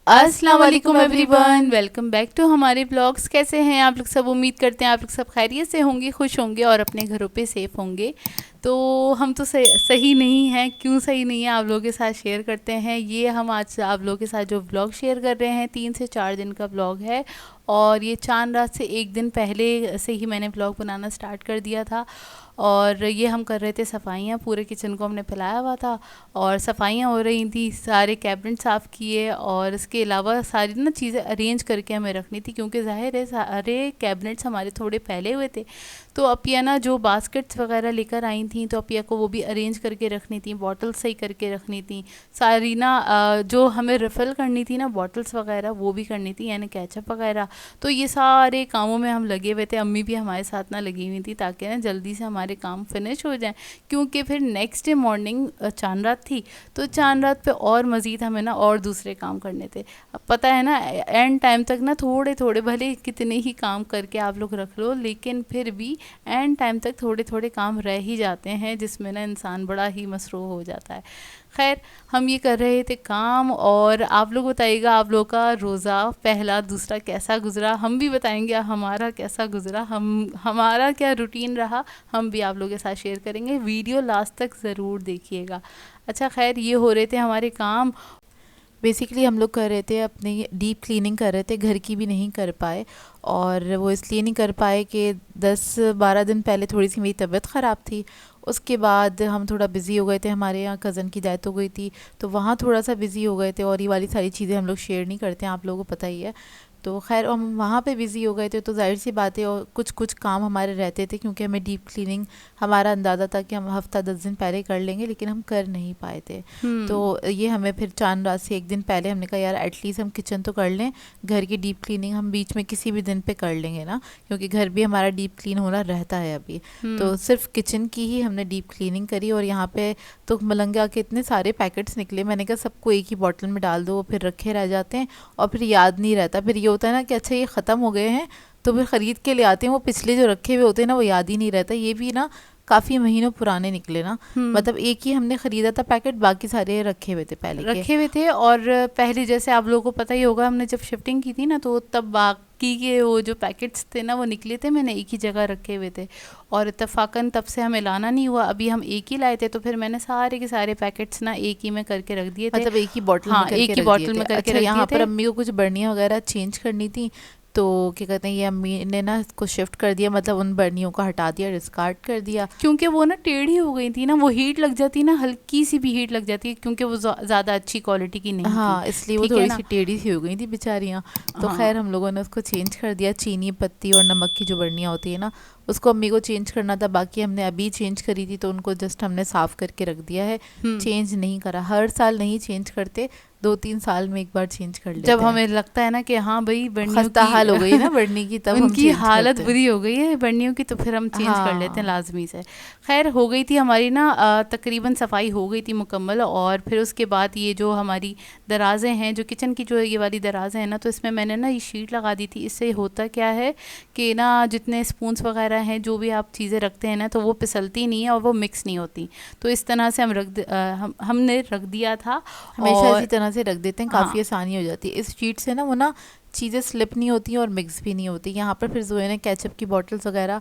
अस्सलाम वालेकुम everyone, welcome back to हमारे ब्लॉग्स। कैसे हैं आप लोग सब? उम्मीद करते हैं आप लोग सब खैरियत से होंगे, खुश होंगे और अपने घरों पे सेफ़ होंगे। तो हम तो सही नहीं हैं। क्यों सही नहीं है, आप लोगों के साथ शेयर करते हैं। ये हम आज आप लोगों के साथ जो ब्लॉग शेयर कर रहे हैं 3 से 4 दिन का ब्लॉग है। और ये चांद रात से एक दिन पहले से ही मैंने ब्लॉग बनाना स्टार्ट कर दिया था। और ये हम कर रहे थे सफाइयाँ, पूरे किचन को हमने फैलाया हुआ था और सफाइयाँ हो रही थी, सारे कैबिनेट साफ़ किए और इसके अलावा सारी ना चीज़ें अरेंज करके हमें रखनी थी, क्योंकि ज़ाहिर है सारे कैबिनेट्स हमारे थोड़े फैले हुए थे। तो अपिया ना जो बास्केट्स वगैरह लेकर आई थी, तो अपिया को वो भी अरेंज करके रखनी थी, बॉटल सही करके रखनी थी सारी ना। जो हमें रिफ़िल करनी थी ना बॉटल्स वगैरह, वो भी करनी थी, यानी केचप वगैरह। तो ये सारे कामों में हम लगे हुए थे। अम्मी भी हमारे साथ ना लगी हुई थी ताकि ना जल्दी से हमारे काम फिनिश हो जाएं, क्योंकि फिर नेक्स्ट डे मॉर्निंग चांद रात थी। तो चांद रात पे और मज़ीद हमें ना और दूसरे काम करने थे। अब पता है ना, एंड टाइम तक ना थोड़े थोड़े भले कितने ही काम करके आप लोग रख लो, लेकिन फिर भी एंड टाइम तक थोड़े थोड़े काम रह ही जाते हैं, जिसमें ना इंसान बड़ा ही मसरूफ़ हो जाता है। खैर, हम ये कर रहे थे काम। और आप लोग बताइएगा आप लोग का रोज़ा पहला दूसरा कैसा गुज़रा, हम भी बताएंगे हमारा कैसा गुज़रा, हमारा क्या रूटीन रहा, हम भी आप लोगों के साथ शेयर करेंगे। वीडियो लास्ट तक ज़रूर देखिएगा। अच्छा, खैर, ये हो रहे थे हमारे काम। बेसिकली हम लोग कर रहे थे अपनी डीप क्लीनिंग कर रहे थे, घर की भी नहीं कर पाए। और वो इसलिए नहीं कर पाए कि 10-12 दिन पहले थोड़ी सी मेरी तबीयत ख़राब थी। उसके बाद हम थोड़ा बिज़ी हो गए थे, हमारे यहाँ कज़न की डेथ हो गई थी, तो वहाँ थोड़ा सा बिज़ी हो गए थे। और ये वाली सारी चीज़ें हम लोग शेयर नहीं करते हैं, आप लोगों को पता ही है। तो खैर हम वहाँ पे बिज़ी हो गए थे, तो जाहिर सी बात है, और कुछ कुछ काम हमारे रहते थे, क्योंकि हमें डीप क्लीनिंग हमारा अंदाज़ा था कि हम हफ्ता 10 दिन पहले कर लेंगे, लेकिन हम कर नहीं पाए थे। तो ये हमें फिर चांद रात से एक दिन पहले हमने कहा यार एटलीस्ट हम किचन तो कर लें, घर की डीप क्लीनिंग हम बीच में किसी भी दिन पे कर लेंगे ना, क्योंकि घर भी हमारा डीप क्लीन होना रहता है अभी। तो सिर्फ किचन की ही हमने डीप क्लीनिंग करी। और यहाँ पे तो मलंगा के इतने सारे पैकेट्स निकले, मैंने कहा सबको एक ही बॉटल में डाल दो, वो फिर रखे रह जाते हैं और फिर याद नहीं रहता। फिर ये होता है ना कि अच्छा ये ख़त्म हो गए हैं, तो फिर ख़रीद के ले आते हैं, वो पिछले जो रखे हुए होते हैं ना वो याद ही नहीं रहता। ये भी ना काफ़ी महीनों पुराने निकले ना, मतलब एक ही हमने ख़रीदा था पैकेट, बाकी सारे रखे हुए थे पहले रखे हुए थे। और पहले जैसे आप लोगों को पता ही होगा, हमने जब शिफ्टिंग की थी ना, तो तब बाकी के वो जो पैकेट्स थे ना वो निकले थे, मैंने एक ही जगह रखे हुए थे। और इत्तफाकन तब से हमें लाना नहीं हुआ, अभी हम एक ही लाए थे, तो फिर मैंने सारे के सारे पैकेट्स ना एक ही में करके रख दिए थे, मतलब एक ही बॉटल में करके एक ही बॉटल में करके रख दिए थे। यहाँ पर अम्मी को कुछ बर्नियाँ वगैरह चेंज करनी थी, तो क्या कहते हैं, ये अम्मी ने ना इसको शिफ्ट कर दिया, मतलब उन बर्नियों को हटा दिया, डिस्कार्ड कर दिया, क्योंकि वो ना टेढ़ी हो गई थी ना, वो हीट लग जाती ना, हल्की सी भी हीट लग जाती है, क्योंकि वो ज़्यादा अच्छी क्वालिटी की नहीं हाँ थी, इसलिए वो थोड़ी सी टेढ़ी सी हो गई थी बेचारियाँ। तो खैर हम लोगों ने उसको चेंज कर दिया। चीनी पत्ती और नमक की जो बर्नियाँ होती है ना, उसको अम्मी को चेंज करना था, बाकी हमने अभी चेंज करी थी, तो उनको जस्ट हमने साफ़ करके रख दिया है, चेंज नहीं करा। हर साल नहीं चेंज करते, 2-3 साल में एक बार चेंज कर लेते हैं। जब हमें लगता है ना कि हाँ भाई बर्नियों की हाल हो गई ना बर्नी की, तब उनकी हालत बुरी हो गई है बर्नियों की, तो फिर हम चेंज कर लेते हैं लाजमी से। खैर, हो गई थी हमारी ना तकरीबन सफाई हो गई थी मुकम्मल। और फिर उसके बाद ये जो हमारी दराज़ें हैं, जो किचन की जो ये वाली दराज़ें हैं ना, तो इसमें मैंने ना ये शीट लगा दी थी। इससे होता क्या है कि ना जितने स्पून्स वगैरह हैं, जो भी आप चीज़ें रखते हैं ना, तो वो फिसलती नहीं है और वो मिक्स नहीं होती। तो इस तरह से हमने रख दिया था, हमेशा इसी तरह से रख देते हैं, काफ़ी आसानी हो जाती है। इस शीट से ना वो ना चीज़ें स्लिप नहीं होती और मिक्स भी नहीं होती। यहाँ पर फिर जोए ने केचप की बॉटल्स वगैरह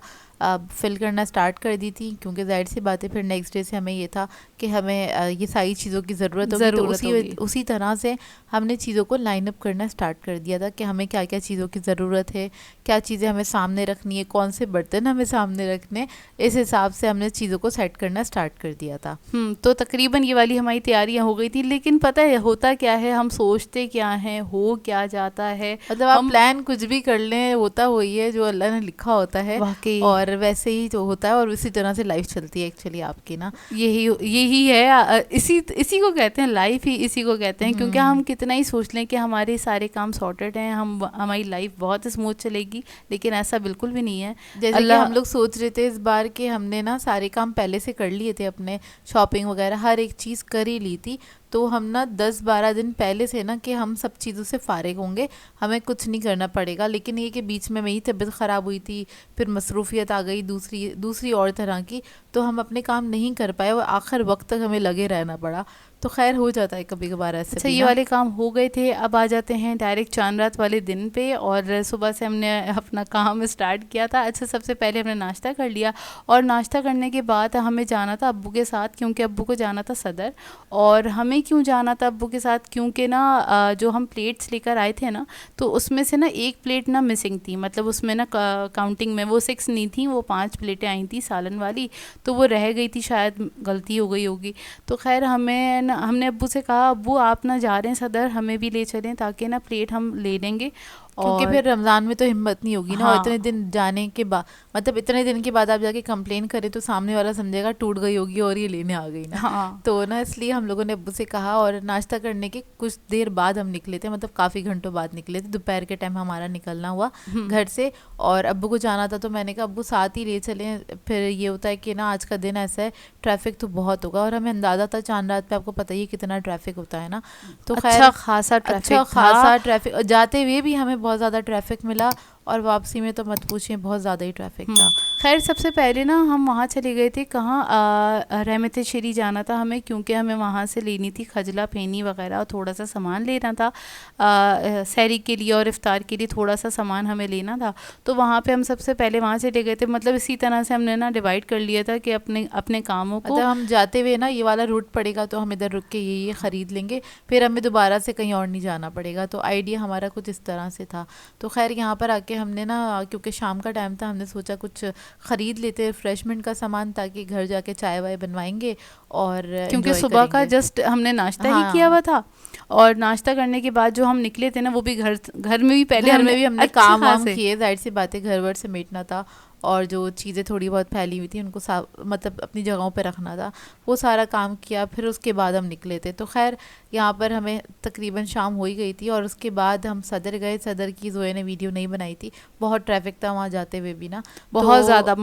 फिल करना स्टार्ट कर दी थी, क्योंकि जाहिर सी बात है फिर नेक्स्ट डे से हमें ये था कि हमें ये सारी चीज़ों की ज़रूरत होगी, तो उसी तरह से हमने चीज़ों को लाइन अप करना स्टार्ट कर दिया था कि हमें क्या क्या चीज़ों की ज़रूरत है, क्या चीज़ें हमें सामने रखनी है, कौन से बर्तन हमें सामने रखने, इस हिसाब से हमने चीज़ों को सेट करना स्टार्ट कर दिया था। तो तकरीबन ये वाली हमारी तैयारियाँ हो गई थी। लेकिन पता है होता क्या है, हम सोचते क्या हैं, हो क्या जाता है, मतलब आप प्लान कुछ भी कर लें, होता वही है जो अल्लाह ने लिखा होता है, और वैसे ही तो होता है, और उसी तरह से लाइफ चलती है एक्चुअली आपकी ना। यही है, इसी को कहते हैं लाइफ, ही इसी को कहते हैं। क्योंकि हम कितना ही सोच लें कि हमारे सारे काम सॉर्टेड हैं, हमारी लाइफ बहुत स्मूथ चलेगी, लेकिन ऐसा बिल्कुल भी नहीं है। जैसे कि हम लोग सोच रहे थे इस बार कि हमने ना सारे काम पहले से कर लिए थे, अपने शॉपिंग वगैरह हर एक चीज़ कर ही ली थी, तो हम ना 10-12 दिन पहले से ना कि हम सब चीज़ों से फ़ारिग होंगे, हमें कुछ नहीं करना पड़ेगा। लेकिन ये कि बीच में मेरी तबीयत ख़राब हुई थी, फिर मसरूफ़ियत आ गई दूसरी और तरह की, तो हम अपने काम नहीं कर पाए और आखिर वक्त तक हमें लगे रहना पड़ा। तो खैर हो जाता है कभी कभार ऐसे अच्छा, भी ये ना। वाले काम हो गए थे। अब आ जाते हैं डायरेक्ट चांद रात वाले दिन पे। और सुबह से हमने अपना काम स्टार्ट किया था। अच्छा, सबसे पहले हमने नाश्ता कर लिया, और नाश्ता करने के बाद हमें जाना था अब्बू के साथ, क्योंकि अब्बू को जाना था सदर। और हमें क्यों जाना था अब्बू के साथ, क्योंकि ना जो हम प्लेट्स लेकर आए थे ना, तो उसमें से ना एक प्लेट ना मिसिंग थी। मतलब उसमें ना काउंटिंग में वो 6 नहीं थी, वो 5 प्लेटें आई थी सालन वाली, तो वो रह गई थी, शायद गलती हो गई होगी। तो खैर हमने अब्बू से कहा, अब्बू आप ना जा रहे हैं सदर, हमें भी ले चलें, ताकि ना प्लेट हम ले लेंगे। क्योंकि और फिर रमज़ान में तो हिम्मत नहीं होगी ना, और इतने हाँ, दिन जाने के बाद, मतलब इतने दिन के बाद आप जाके कंप्लेन करें तो सामने वाला समझेगा टूट गई होगी और ये लेने आ गई ना। हाँ। तो ना इसलिए हम लोगों ने अब्बू से कहा, और नाश्ता करने के कुछ देर बाद हम निकले थे, मतलब काफ़ी घंटों बाद निकले थे, दोपहर के टाइम हमारा निकलना हुआ हम्म। घर से। और अब्बू को जाना था तो मैंने कहा अब्बू साथ ही ले चलें, फिर ये होता है कि ना आज का दिन ऐसा है, ट्रैफिक तो बहुत होगा, और हमें अंदाज़ा था चांद रात पे, आपको पता ही है कितना ट्रैफिक होता है ना। तो अच्छा खैर खासा अच्छा ट्रैफिक था। खासा ट्रैफिक, और जाते हुए भी हमें बहुत ज़्यादा ट्रैफिक मिला, और वापसी में तो मत पूछिए, बहुत ज़्यादा ही ट्रैफिक था। खैर सबसे पहले ना हम वहाँ चले गए थे, कहाँ, रहमत शरी जाना था हमें, क्योंकि हमें वहाँ से लेनी थी खजला फेनी वगैरह, और थोड़ा सा सामान लेना था सहरी के लिए और इफ्तार के लिए, थोड़ा सा सामान हमें लेना था। तो वहाँ पे हम सबसे पहले वहाँ चले गए थे। मतलब इसी तरह से हमने ना डिवाइड कर लिया था कि अपने अपने कामों को। मतलब हम जाते हुए ना ये वाला रूट पड़ेगा तो हम इधर रुक के ये ख़रीद लेंगे, फिर हमें दोबारा से कहीं और नहीं जाना पड़ेगा। तो आइडिया हमारा कुछ इस तरह से था। तो खैर यहाँ पर आके हमने ना, क्योंकि शाम का टाइम था, हमने सोचा कुछ ख़रीद लेते रिफ़्रेशमेंट का सामान, ताकि घर जाके चाय वाय बनवाएंगे और क्योंकि इन्जॉय सुबह का करेंगे। जस्ट हमने नाश्ता ही किया हाँ, हुआ था, और नाश्ता करने के बाद जो हम निकले थे ना, वो भी घर घर में भी पहले घर में हमने भी हमने अच्छे काम वाम खासे। किए, जाहिर सी बात है घर वर समेटना था, और जो चीज़ें थोड़ी बहुत फैली हुई थी उनको साफ, मतलब अपनी जगहों पे रखना था, वो सारा काम किया, फिर उसके बाद हम निकले थे। तो खैर यहाँ पर हमें तकरीबन शाम हो ही गई थी, और उसके बाद हम सदर गए। सदर की जोया ने वीडियो नहीं बनाई थी, बहुत ट्रैफिक था वहाँ जाते हुए भी ना। बहुत तो ज़्यादा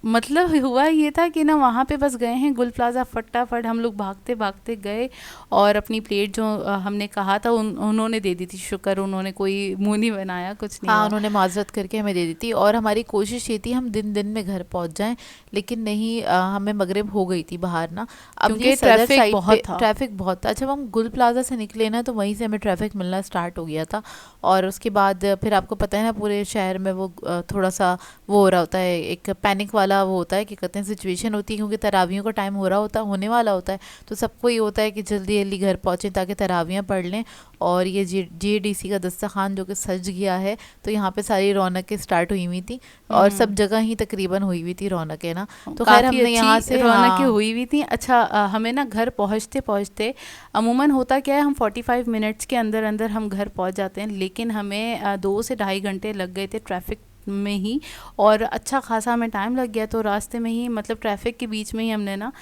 मतलब हुआ ये था कि ना, वहाँ पे बस गए हैं गुल प्लाजा, फटाफट हम लोग भागते भागते गए, और अपनी प्लेट जो हमने कहा था उन्होंने दे दी थी। शुक्र उन्होंने कोई मुंह नहीं बनाया, कुछ नहीं हाँ, हुआ। उन्होंने माजरत करके हमें दे दी थी, और हमारी कोशिश ये थी हम दिन दिन में घर पहुंच जाएं, लेकिन नहीं, हमें मगरिब हो गई थी बाहर ना। अब ये क्योंकि सदर ट्रैफिक साइड पे बहुत था। ट्रैफिक बहुत था। जब हम गुल प्लाजा से निकले ना, तो वहीं से हमें ट्रैफिक मिलना स्टार्ट हो गया था। और उसके बाद फिर आपको पता है ना, पूरे शहर में वो थोड़ा सा वो हो रहा होता है, एक पैनिक वाला वो होता है कि कहते हैं सिचुएशन होती है, क्योंकि तरावियों का टाइम हो रहा होता है, होने वाला होता है। तो सबको ये होता है कि जल्दी जल्दी घर पहुँचें ताकि तरावियाँ पढ़ लें। और ये JDC का दस्तरखान जो कि सज गया है, तो यहाँ पे सारी रौनकें स्टार्ट हुई हुई थी, और सब हम्म। जगह ही तकरीबन हुई हुई थी रौनकें ना। तो खैर काफ़ी हमने यहाँ अच्छी से, रौनकें हाँ, हुई हुई थी। अच्छा, हमें ना घर पहुंचते पहुंचते, अमूमन होता क्या है, हम 45 मिनट्स के अंदर अंदर हम घर पहुंच जाते हैं, लेकिन हमें 2 से ढाई घंटे लग गए थे ट्रैफिक में ही। और अच्छा खासा हमें टाइम लग गया, तो रास्ते में ही, मतलब ट्रैफिक के बीच में ही हमने ना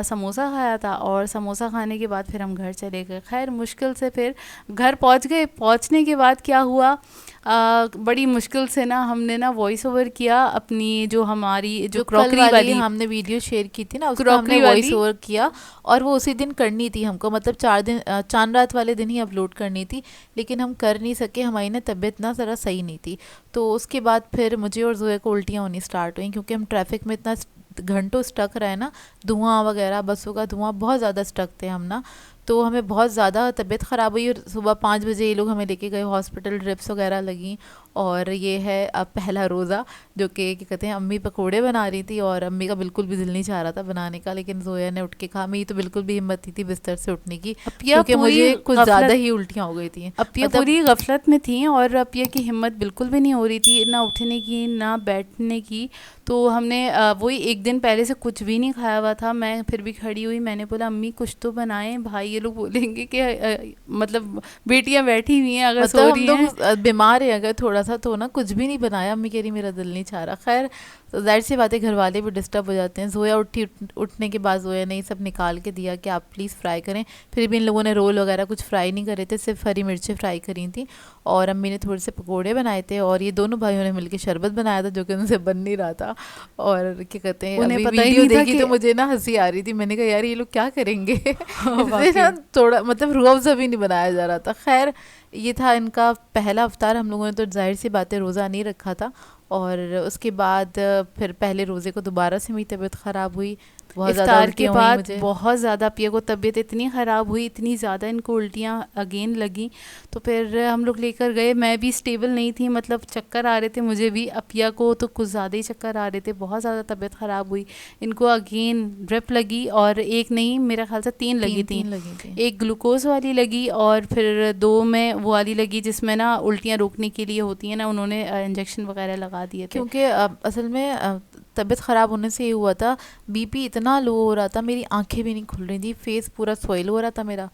समोसा खाया था, और समोसा खाने के बाद फिर हम घर चले गए। खैर मुश्किल से फिर घर पहुंच गए। पहुंचने के बाद क्या हुआ, बड़ी मुश्किल से ना हमने ना वॉइस ओवर किया अपनी, जो हमारी जो जो कल क्रॉकरी वाली वाली, हमने वीडियो शेयर की थी ना, उसका हमने क्रॉकरी वॉइस वाली। ओवर किया, और वो उसी दिन करनी थी हमको, मतलब 4 दिन, चांद रात वाले दिन ही अपलोड करनी थी, लेकिन हम कर नहीं सके, हमारी ना तबीयत ना ज़रा सही नहीं थी। तो उसके बाद फिर मुझे और जोया को उल्टियाँ होनी स्टार्ट हुई, क्योंकि हम ट्रैफिक में इतना घंटों स्टक रहे ना, धुआं वगैरह, बसों का धुआं, बहुत ज़्यादा स्टक थे हम ना। तो हमें बहुत ज़्यादा तबीयत ख़राब हुई, और सुबह 5 बजे ये लोग हमें लेके गए हॉस्पिटल, ड्रिप्स वगैरह लगी। और ये है अब पहला रोज़ा, जो कि क्या कहते हैं, अम्मी पकोड़े बना रही थी, और अम्मी का बिल्कुल भी दिल नहीं चाह रहा था बनाने का, लेकिन जोया ने उठ के कहा। मेरी तो बिल्कुल भी हिम्मत नहीं थी बिस्तर से उठने की, अपिया क्योंकि पूरी मुझे कुछ ज़्यादा गफलत ही उल्टियाँ हो गई थी, अपिया मतलब। पूरी गफलत में थी, और अपिया की हिम्मत बिल्कुल भी नहीं हो रही थी, ना उठने की ना बैठने की। तो हमने वही एक दिन पहले से कुछ भी नहीं खाया हुआ था। मैं फिर भी खड़ी हुई, मैंने बोला अम्मी कुछ तो बनाएं, भाई ये लोग बोलेंगे कि मतलब बेटियां बैठी हुई हैं, अगर मतलब सो हम रही हैं। लोग बीमार है अगर थोड़ा सा, तो ना कुछ भी नहीं बनाया, अम्मी कह रही मेरा दिल नहीं चाह रहा। खैर, तो जाहिर सी बात है घर वाले भी डिस्टर्ब हो जाते हैं। जोया उठने के बाद जोया ने ये सब निकाल के दिया कि आप प्लीज़ फ्राई करें। फिर भी इन लोगों ने रोल वगैरह कुछ फ्राई नहीं करे थे, सिर्फ हरी मिर्चें फ्राई करी थी, और अम्मी ने थोड़े से पकोड़े बनाए थे, और ये दोनों भाइयों ने मिलकर शरबत बनाया था, जो कि उनसे बन नहीं रहा था। और क्या कहते हैं, उन्हें अभी पता ही वीडियो नहीं था देखी कि तो मुझे ना हंसी आ रही थी, मैंने कहा यार ये लोग क्या करेंगे। इससे ना वाकई। थोड़ा, मतलब रूह अफ़ज़ा भी नहीं बनाया जा रहा था। खैर, ये था इनका पहला अफ्तार। हम लोगों ने तो जाहिर सी बातें रोज़ा नहीं रखा था, और उसके बाद फिर पहले रोज़े को दोबारा से मेरी तबीयत ख़राब हुई, बहुत ज़्यादा इफ्तार के उल्टियाँ हुई बाद मुझे। बहुत ज़्यादा पिया को तबीयत इतनी ख़राब हुई, इतनी ज़्यादा इनको उल्टियाँ अगेन लगी। तो फिर हम लोग लेकर गए, मैं भी स्टेबल नहीं थी, मतलब चक्कर आ रहे थे मुझे भी, अपिया को तो कुछ ज़्यादा ही चक्कर आ रहे थे, बहुत ज़्यादा तबीयत ख़राब हुई। इनको अगेन ड्रिप लगी, और एक नहीं मेरा ख्याल से 3 लगी तीन थी। तीन लगी थी। एक ग्लूकोज वाली लगी, और फिर 2 में वो वाली लगी जिसमें ना उल्टियाँ रोकने के लिए होती है ना, उन्होंने इंजेक्शन वगैरह लगा दिए थे। क्योंकि असल में तबीयत ख़राब होने से ये हुआ था, बीपी इतना लो हो रहा था, मेरी आंखें भी नहीं खुल रही थी, फेस पूरा स्वेल हो रहा था मेरा।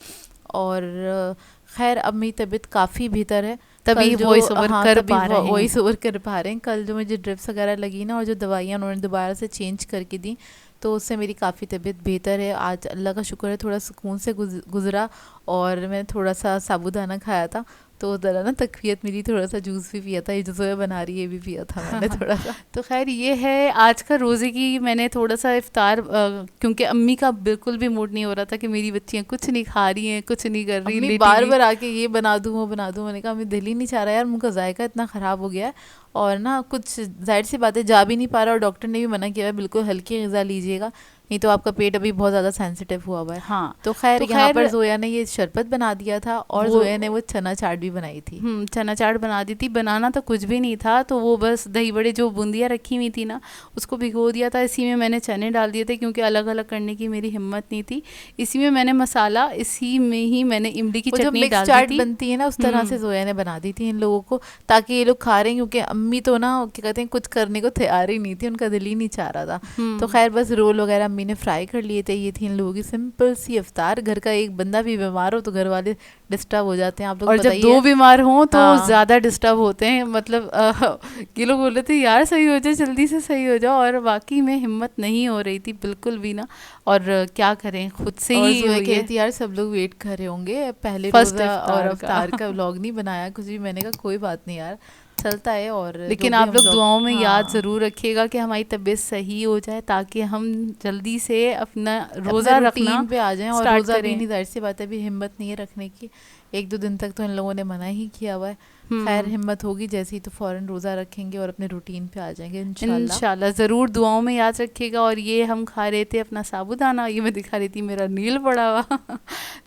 और खैर अब मेरी तबीयत काफ़ी बेहतर है। तभी कल जो वॉइस ओवर हाँ कर तभी पा रहे हैं। वॉइस ओवर कर पा रहे हैं। कल जो मुझे ड्रिप्स वगैरह लगी ना, और जो दवाइयाँ उन्होंने दोबारा से चेंज करके दी, तो उससे मेरी काफ़ी तबीयत बेहतर है। आज अल्लाह का शुक्र है, थोड़ा सुकून से गुजरा। और मैंने थोड़ा सा साबूदाना खाया था, तो ज़रा ना तकवीत मिली, थोड़ा सा जूस भी पिया था, ये जो सोया बना रही है ये भी पिया था मैंने थोड़ा सा। तो खैर ये है आज का रोज़े की। मैंने थोड़ा सा इफ्तार क्योंकि अम्मी का बिल्कुल भी मूड नहीं हो रहा था कि मेरी बच्चियाँ कुछ नहीं खा रही हैं, कुछ नहीं कर रही, अम्मी लेटी बार हुई। बार आके ये बना दूँ वो बना दूँ, मैंने कहा अम्मी दिल ही नहीं चाह रहा यार, मुँह का जायका इतना ख़राब हो गया है, और ना कुछ जाहिर सी बात है जा भी नहीं पा रहा, और डॉक्टर ने भी मना किया है बिल्कुल हल्की ग़िज़ा लीजिएगा, नहीं तो आपका पेट अभी बहुत ज़्यादा सेंसिटिव हुआ हुआ है। हाँ, तो खैर तो यहाँ पर खैर जोया ने ये शरबत बना दिया था, और वो जोया ने वो चना चाट भी बनाई थी। चना चाट बना दी थी। बनाना तो कुछ भी नहीं था, तो वो बस दही बड़े जो बूंदियाँ रखी हुई थी ना, उसको भिगो दिया था, इसी में मैंने चने डाल दिए थे, क्योंकि अलग अलग करने की मेरी हिम्मत नहीं थी। इसी में मैंने मसाला, इसी में ही मैंने इमली की वो जो चटनी मिक्स डाल दी चाट थी। बनती है ना, उस तरह से जोया ने बना दी थी इन लोगों को, ताकि ये लोग खा रहे हैं, क्योंकि अम्मी तो ना क्या कहते हैं कुछ करने को तैयार ही नहीं थी, उनका दिल ही नहीं चाह रहा था। तो खैर बस रोल वगैरह अम्मी ने फ्राई कर लिए थे। ये थी इन लोगों की सिंपल सी इफ्तार। घर का एक बंदा भी बीमार हो तो घर वाले डिस्टर्ब हो जाते हैं, आप लोग और जब बताइए। 2 बीमार हों तो हाँ ज़्यादा डिस्टर्ब होते हैं, मतलब ये लोग बोल रहे थे यार सही हो जाए, जल्दी से सही हो जाओ, और वाकई में हिम्मत नहीं हो रही थी बिल्कुल भी ना। और क्या करें, खुद से और ही जोया हुई कह रही है थी यार सब लोग वेट कर रहे होंगे, पहले फर्स्ट रोज़ा और इफ्तार का। अफ्तार का व्लॉग नहीं बनाया कुछ भी। मैंने कहा कोई बात नहीं यार, चलता है। और जो लेकिन भी आप हम लोग लोग, दुआओं में याद हाँ, ज़रूर रखिएगा कि हमारी तबीयत सही हो जाए, ताकि हम जल्दी से अपना अपने रोज़ा रखना रूटीन पे आ जाएं। और स्टार्ट रोज़ा भी करें। नहीं, जाहिर सी बात है अभी हिम्मत नहीं है रखने की, 1-2 दिन तक तो इन लोगों ने मना ही किया हुआ है। खैर हम्म हिम्मत होगी जैसे ही तो फ़ौरन रोज़ा रखेंगे और अपने रूटीन पे आ जाएंगे इंशाल्लाह। इंशाल्लाह ज़रूर दुआओं में याद रखिएगा। और ये हम खा रहे थे अपना साबूदाना, ये मैं दिखा रही थी मेरा नील पड़ा हुआ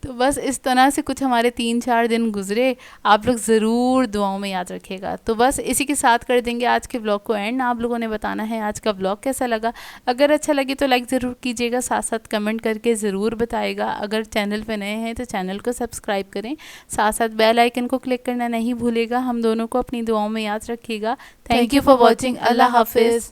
तो बस इस तरह से कुछ हमारे 3-4 दिन गुजरे। आप लोग ज़रूर दुआओं में याद रखिएगा। तो बस इसी के साथ कर देंगे आज के ब्लॉग को एंड। आप लोगों ने बताना है आज का ब्लॉग कैसा लगा। अगर अच्छा लगे तो लाइक ज़रूर कीजिएगा, साथ साथ कमेंट करके ज़रूर बताइएगा। अगर चैनल पर नए हैं तो चैनल को सब्सक्राइब करें, साथ साथ बेल आइकन को क्लिक करना नहीं भूलेगा। हम दोनों को अपनी दुआओं में याद रखिएगा। Thank you for watching. Allah हाफिज़।